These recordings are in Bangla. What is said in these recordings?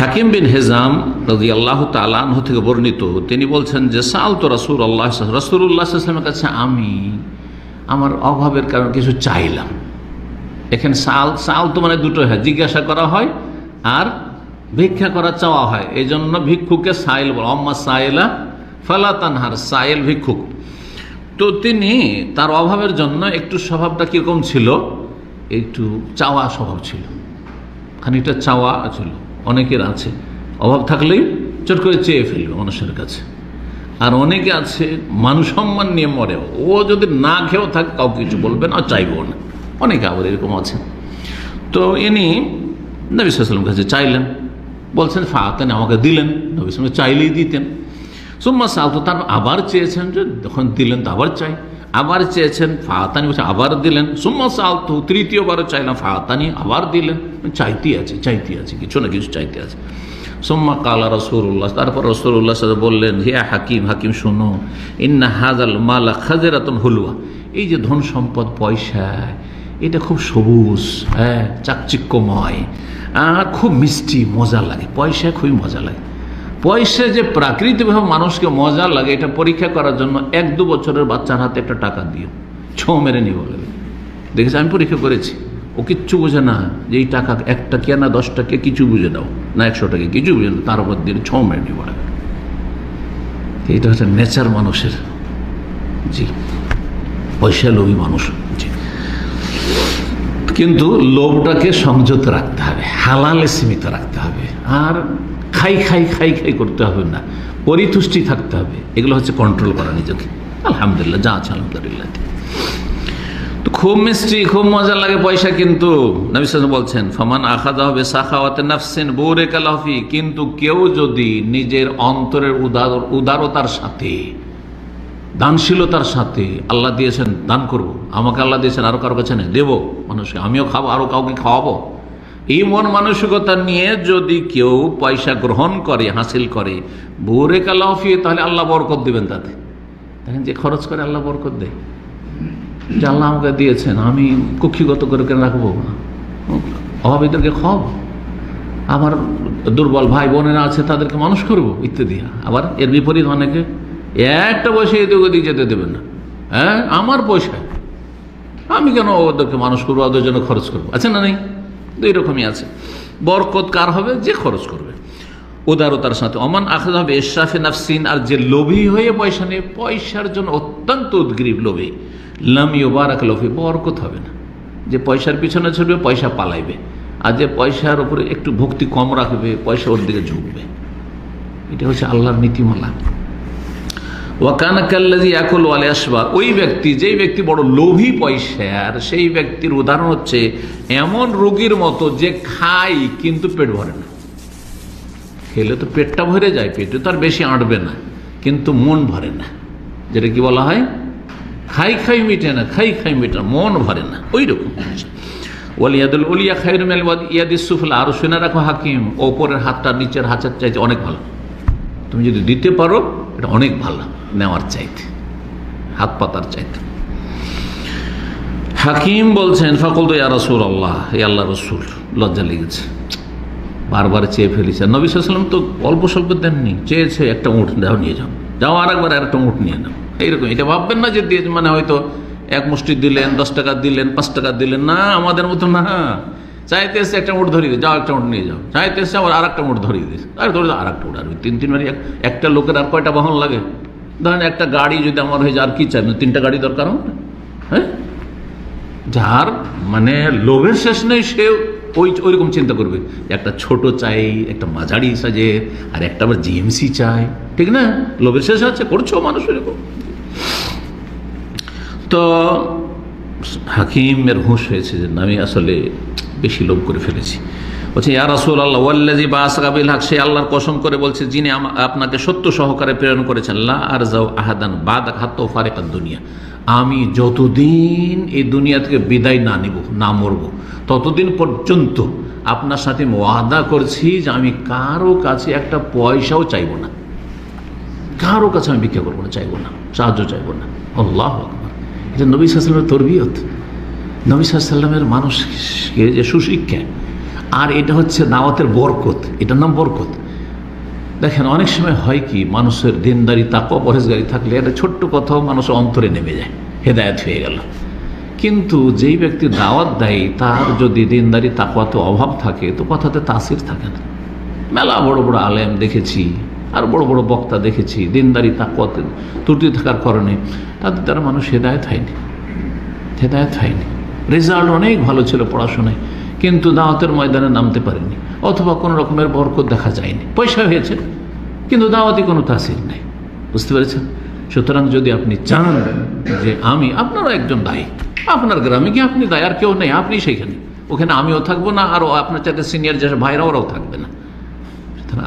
হাকিম বিন হিজাম রাদিয়াল্লাহু তাআলা আনহু থেকে বর্ণিত, তিনি বলছেন যে সাআলতু রাসূলুল্লাহ সাল্লাল্লাহু আলাইহি কাছে আমি আমার অভাবের কারণে কিছু চাইলাম। এখানে সাল তো মানে দুটো হয়, জিজ্ঞাসা করা হয় আর ভিক্ষা করা চাওয়া হয়। এই জন্য ভিক্ষুকে সাইল বলা, আম্মা সাইলা ফালা তানহার, সাইল ভিক্ষুক। তো তিনি তার অভাবের জন্য একটু স্বভাবটা কীরকম ছিল, একটু চাওয়া স্বভাব ছিল, খানিকটা চাওয়া ছিল। অনেকের আছে অভাব থাকলেই চট করে চেয়ে ফেলবে মানুষের কাছে, আর অনেকে আছে মানুষ সম্মান নিয়ে মরে, ও যদি না খেয়েও থাকে কাউ কিছু বলবে না, চাইবো না, অনেকে আবার এরকম আছে। তো ইনি নবী সাল্লাল্লাহু আলাইহি ওয়াসাল্লামের কাছে চাইলেন, বলছেন ফাআতানি, আমাকে দিলেন। নবী সাল্লাল্লাহু আলাইহি ওয়াসাল্লাম চাইলেই দিতেন। সুম্মা সাআলতু, তার আবার চেয়েছেন, যে যখন দিলেন তো আবার চাই, আবার চেয়েছেন, ফাআতানি বলছে আবার দিলেন। সুম্মা সাআলতু, তৃতীয়বারও চাইলাম, ফাআতানি, আবার দিলেন। চাইতে আছে কিছু না কিছু চাইতে আছে। সুম্মা কালা রাসূলুল্লাহ, তারপর রাসূলুল্লাহ সাল্লাল্লাহু আলাইহি ওয়াসাল্লাম বললেন, হে হাকিম শোনো, ইন্না হাযাল মালা খাযরাতুন হুলওয়া, এই যে ধন সম্পদ পয়সা, এটা খুব সবুজ, হ্যাঁ, চাকচিক্যময় আর খুব মিষ্টি, মজা লাগে। পয়সা খুবই মজা লাগে। পয়সা যে প্রাকৃতিকভাবে মানুষকে মজা লাগে, এটা পরীক্ষা করার জন্য 1-2 বছরের বাচ্চার হাতে একটা টাকা দিও, ছো মেরে নিয়ে বলে, দেখেছি, আমি পরীক্ষা করেছি, ও কিচ্ছু বোঝে না যে এই টাকা 1 টাকা না 10 টাকা, কিছু বুঝে দাও না, 100 টাকা কিছু বুঝে না, তার উপর দিয়ে ছো মেরে নিয়ে বলে। এটা হচ্ছে নেচার মানুষের। জি, পয়সা লোভী মানুষ। জি, কিন্তু লোভটাকে সংযত রাখতে হবে, হালালে সীমিত রাখতে হবে, আর খাই করতে হবে না, পরিতুষ্টি থাকতে হবে। এগুলো হচ্ছে কন্ট্রোল করা নিজেকে। আলহামদুলিল্লাহ, যা আছে আলহামদুলিল্লাহ। তো খুব মিষ্টি, খুব মজা লাগে পয়সা, কিন্তু নবী সাল্লাল্লাহু আলাইহি ওয়াসাল্লাম বলছেন, ফামান আখাযাহু বিসাখাওয়াতি নাফসিন বুরিকা লাহু ফি, কিন্তু কেউ যদি নিজের অন্তরের উদারতার সাথে, দানশীলতার সাথে, আল্লাহ দিয়েছেন দান করব, আমাকে আল্লাহ দিয়েছেন আরো কারো কাছে নেই, দেবো মানুষকে, আমিও খাবো, আরো কাউকে খাওয়াবো, এই মন মানসিকতা নিয়ে যদি কেউ পয়সা গ্রহণ করে, হাসিল করে, বুরিকা লাহু ফি, তাহলে আল্লাহ বরকত দিবেন তাতে। দেখেন, যে খরচ করে আল্লাহ বরকত দেয়, যে আল্লাহ আমাকে দিয়েছেন, আমি কক্ষিগত করে কেন রাখবো, অভাবীদেরকে খাওয়াবো, আমার দুর্বল ভাই বোনেরা আছে তাদেরকে মানুষ করবো ইত্যাদি। আবার এর বিপরীত অনেকে একটা পয়সা এদিক ওদিক যেতে দেবেন না, হ্যাঁ, আমার পয়সায় আমি কেন ওদেরকে মানুষ করবো, ওদের জন্য খরচ করবো, আছে না নেই? দুই রকমই আছে। বরকত কার হবে? যে খরচ করবে উদারতার সাথে। অমান আখাযা হবে ইসরাফে নাফসিন, আর যে লোভী হয়ে পয়সা নেই, পয়সার জন্য অত্যন্ত উদ্গ্রীব লোভী, লাম ইউবারাক লাহু, বরকত হবে না। যে পয়সার পিছনে ছুটবে, পয়সা পালাইবে, আর যে পয়সার উপরে একটু ভক্তি কম রাখবে, পয়সা ওর দিকে ঝুঁকবে। এটা হচ্ছে আল্লাহর নীতিমালা। ওয়াকানা কাল্লাযী ইয়াকুলু ওয়া লা ইয়াশবা, ওই ব্যক্তি, যেই ব্যক্তি বড় লোভী পয়সার, সেই ব্যক্তির উদাহরণ হচ্ছে এমন রোগীর মতো যে খায় কিন্তু পেট ভরে না। খেলে তো পেটটা ভরে যায়, পেটে তো আর বেশি আঁটবে না, কিন্তু মন ভরে না, যেটা কি বলা হয়, খাই মিটে না, খাই মিটে না, মন ভরে না, ওই রকম। ওয়াল ইয়াদুল উলিয়া খায়রুম মিনাল ইয়াদিস সুফলা, আর শুনে রাখো হাকিম, ওপরের হাতটা নিচের হাতের চাইতে অনেক ভালো। তুমি যদি দিতে পারো, এটা অনেক ভালো নেওয়ার চাইতে, হাত পাতার চাইতে। হাকিম বলছেন, ফাকুলতু ইয়া রাসূলুল্লাহ, হে আল্লাহর রাসূল, লজ্জা লেগেছে, বারবার চেয়ে ফেলেছে। নবী সাল্লাল্লাহু আলাইহি ওয়াসাল্লাম তো অল্প স্বল্প দেননি, চেয়েছে একটা উঁট দাও, নিয়ে যাও আরেকবার একটা উঁট নিয়ে নাও, এইরকম। এটা ভাববেন না যে দিয়ে মানে হয়তো এক মুষ্টি দিলেন, 10 টাকা দিলেন, 5 টাকা দিলেন, না, আমাদের মতো না। চাইতে এসে একটা উঁট ধরিয়ে দিয়ে যাও, একটা উঁট নিয়ে যাও, চাইতে এসে আবার আর একটা উঁট ধরিয়ে দিস, আর ধরে আর একটা উঁট, আর 3 বারে একটা লোকের আর কয়টা বাহন লাগে? ধরেন একটা গাড়ি যদি আমার হয়ে যায়, আর কি চাই, 3টা গাড়ি দরকার হবে, হ্যাঁ। যার মানে লোভের শেষ নেই, সে ওইরকম চিন্তা করবে, একটা ছোট চাই, একটা মাঝারি সাজে, আর একটা আবার জিএমসি চাই, ঠিক না? লোভের শেষ আছে, করছো মানুষ এরকম। তো হাকিমের হুঁশ হয়েছে যে আমি আসলে বেশি লোভ করে ফেলেছি। বলছে, ইয়া রাসূলুল্লাহ, ওয়াল্লাযী বা'আসাকা বিল হক, সে আল্লাহর কসম করে বলছে যিনি আপনাকে সত্য সহকারে প্রেরণ করেছেন, লা আরজাউ আহাদান বাদাক হাত্তা ফারিকাদ দুনিয়া, আমি যতদিন এই দুনিয়া থেকে বিদায় না নিব, না মরব, ততদিন পর্যন্ত আপনার সাথে ওয়াদা করছি যে আমি কারো কাছে একটা পয়সাও চাইব না, কারো কাছে আমি ভিক্ষা করবো না, চাইবো না, সাহায্য চাইবো না। আল্লাহু আকবার। এটা নবী সাল্লাল্লাহু আলাইহি ওয়াসাল্লামের তরবিয়ত, নবী সাল্লাল্লাহু আলাইহি ওয়াসাল্লামের মানুষকে যে সুশিক্ষা। আর এটা হচ্ছে দাওয়াতের বরকত, এটার নাম বরকত। দেখেন অনেক সময় হয় কি, মানুষের দিনদারি তাকওয়া পরহেজগারি থাকলে একটা ছোট্ট কথাও মানুষের অন্তরে নেমে যায়, হেদায়েত হয়ে গেল। কিন্তু যেই ব্যক্তি দাওয়াত দেয় তার যদি দিনদারি তাকওয়াতে অভাব থাকে তো কথাতে তাসির থাকে না। মেলা বড় বড় আলেম দেখেছি আর বড় বড় বক্তা দেখেছি, দিনদারি তাকওয়াতে ত্রুটি থাকার কারণে তাদের দ্বারা মানুষ হেদায়েত হয়নি। রেজাল্ট অনেক ভালো ছিল পড়াশোনায়, কিন্তু দাওয়াতের ময়দানে নামতে পারেনি, অথবা কোনো রকমের বরকত দেখা যায়নি। পয়সা হয়েছে কিন্তু দাওয়াতি কোনো তাসির নেই। বুঝতে পেরেছেন? সুতরাং যদি আপনি চান যে আপনারও একজন দায়ী, আপনার গ্রামে কি আপনি দায়ী, আর কেউ নেই, আপনি সেইখানে, ওখানে আমিও থাকবো না, আর আপনার চাইতে সিনিয়র যে ভাইরা ওরাও থাকবে না।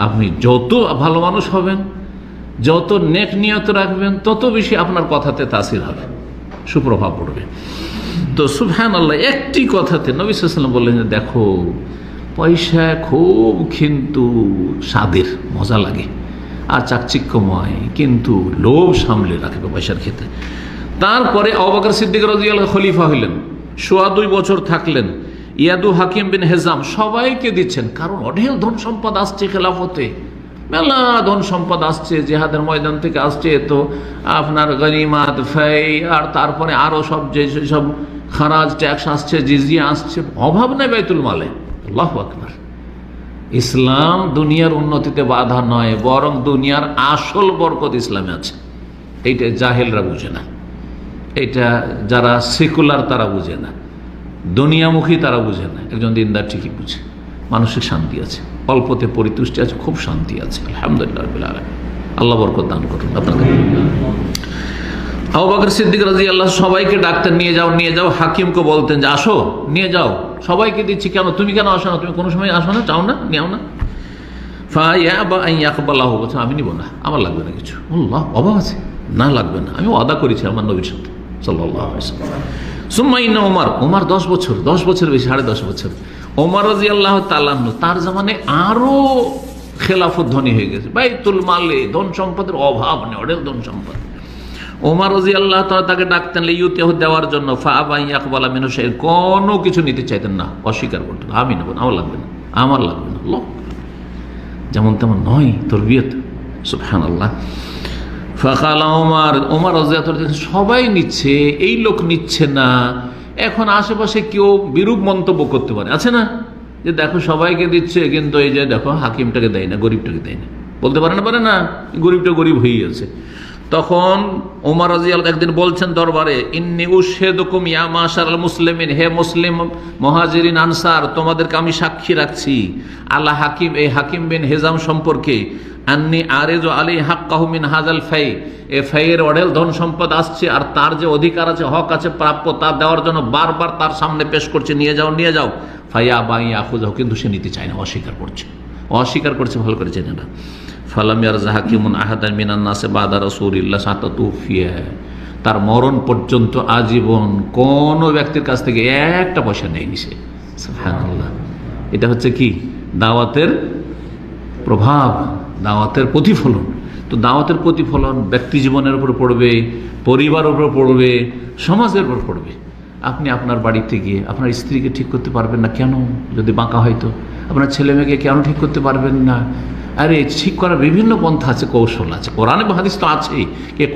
আপনি যত ভালো মানুষ হবেন, যত নেক নিয়ত রাখবেন, তত বেশি আপনার কথাতে তাসির হবে, সুপ্রভাব পড়বে। তো সুবহানাল্লাহ, একটি কথাতে নবী সাল্লাল্লাহু আলাইহি ওয়াসাল্লাম বললেন যে দেখো, পয়সা খুব কিন্তু স্বাদের, মজা লাগে আর চাকচিক্যময়, কিন্তু লোভ সামলে রাখবে পয়সার ক্ষেত্রে। তারপরে আবু বকর সিদ্দিক রাদিয়াল্লাহু খলিফা হইলেন, 2.25 বছর থাকলেন। ইয়াদু হাকিম বিন হেজাম সবাইকে দিচ্ছেন, কারণ অঢেল ধন সম্পদ আসছে খেলাফতে, মেলা ধন সম্পদ আসছে, জেহাদের ময়দান থেকে আসছে, তো আপনার গনিমাত, ফেই, আর তারপরে আরও সব যেসব খারাজ ট্যাক্স আসছে, জিজিয়া আসছে, অভাব নেই বাইতুল মালে। আল্লাহু আকবার। ইসলাম দুনিয়ার উন্নতিতে বাধা নয়, বরং দুনিয়ার আসল বরকত ইসলামে আছে। এইটা জাহেলরা বুঝে না, এটা যারা সেকুলার তারা বুঝে না, দুনিয়ামুখী তারা বুঝে না। একজন দিনদার ঠিকই বুঝে, মানসিক শান্তি আছে, অল্পতে পরিতুষ্টি আছে, খুব শান্তি আছে। আলহামদুলিল্লাহ রাব্বিল আলামিন। আল্লাহ বরকত দান করুন আপনাকে। আবু বকর সিদ্দিক রাদিয়াল্লাহু সবাইকে ডাকতেন, নিয়ে যাও। হাকিমকে বলতেন যে আসো, নিয়ে যাও, সবাইকে দিচ্ছি, কেন তুমি কেন আসো না, তুমি কোনো সময় আসো না, চাও না, নিও না। ফায়াবা আন ইয়াকবালাহু, বলছে আমি নিব না, আমার লাগবে না কিছু। আল্লাহ, অভাব আছে, না লাগবে না, আমি ওয়াদা করেছি আমার নবীর সাথে সাল্লাল্লাহু আলাইহি ওয়াসাল্লাম। সুম্মা ইন্না ওমর 10 বছর বেশি, 10.5 বছর। ওমর রাদিয়াল্লাহু তাআলা তার জামানে আরো খেলাফত ধনী হয়ে গেছে, বাইতুল মালে ধন সম্পদের অভাব নেই, অঢেল ধন সম্পদ। ওমর রাদিয়াল্লাহু তাআলা তাকে ডাকতেন লিইউতিহু, দেওয়ার জন্য। ফাআবা আন ইয়াকবালা মিনহু শাই'আন, কোনো কিছু নিতে চাইতেন না, অস্বীকার করতেন, আমি নেব না, আমার লাগবে না। আল্লাহ, যেমন তেমন নয় তরবিয়ত। সুবহানাল্লাহ। ফাকালা ওমর রাদিয়াল্লাহু তাআলা, সবাই নিচ্ছে, এই লোক নিচ্ছে না। এখন আশেপাশে কেউ বিরূপ মন্তব্য করতে পারে, আছে না, যে দেখো সবাইকে দিচ্ছে, কিন্তু এই যে দেখো হাকিমটাকে দেয় না, গরিবটাকে দেয় না, বলতে পারে না, গরিবটা গরিব হয়ে আছে। তখন ওমর রাদিয়াল্লাহু একদিন বলছেন দরবারে, ইন্নী উশহিদুকুম ইয়া মাশারাল মুসলিমিন, হে মুসলিম মুহাজিরিন আনসার, তোমাদেরকে আমি সাক্ষী রাখছি আল্লাহ হাকিম, এই হাকিম বিন হেজাম সম্পর্কে, আন্নি আরিজু আলাইহি হাক্কাহু মিন হাযাল ফাই, এ ফাইয়ের অঢেল ধন সম্পদ আসছে, আর তার যে অধিকার আছে, হক আছে, প্রাপ্য, তা দেওয়ার জন্য বারবার তার সামনে পেশ করছে, নিয়ে যাও। ফাইয়া বাই আখুযাহু, কিন্তু সে নিতে চায় না, অস্বীকার করছে, ভালো করে চেনে না। ফালাম ইয়ারজা হাকিমুন আহাদান মিনান নাসি বাদা রাসূলিল্লাহ হাত্তা তুফিয়া, তার মরণ পর্যন্ত আজীবন কোন ব্যক্তির কাছ থেকে একটা পয়সা নেয়নি সে। সুবহানাল্লাহ। এটা হচ্ছে কি দাওয়াতের প্রভাব, দাওয়াতের প্রতিফলন। তো দাওয়াতের প্রতিফলন ব্যক্তি জীবনের উপর পড়বে, পরিবারের উপর পড়বে, সমাজের উপর পড়বে। আপনি আপনার বাড়িতে গিয়ে আপনার স্ত্রীকে ঠিক করতে পারবেন না, কেন? যদি বাঁকা হয়তো আপনার ছেলে মেয়েকে কেন ঠিক করতে পারবেন না? আরে ঠিক করার বিভিন্ন পন্থা আছে, কৌশল আছে, কোরআন এবং হাদিস তো আছেই।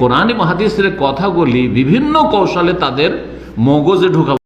কোরআন এবং হাদিসের কথাগুলি বিভিন্ন কৌশলে তাদের মগজে ঢোকা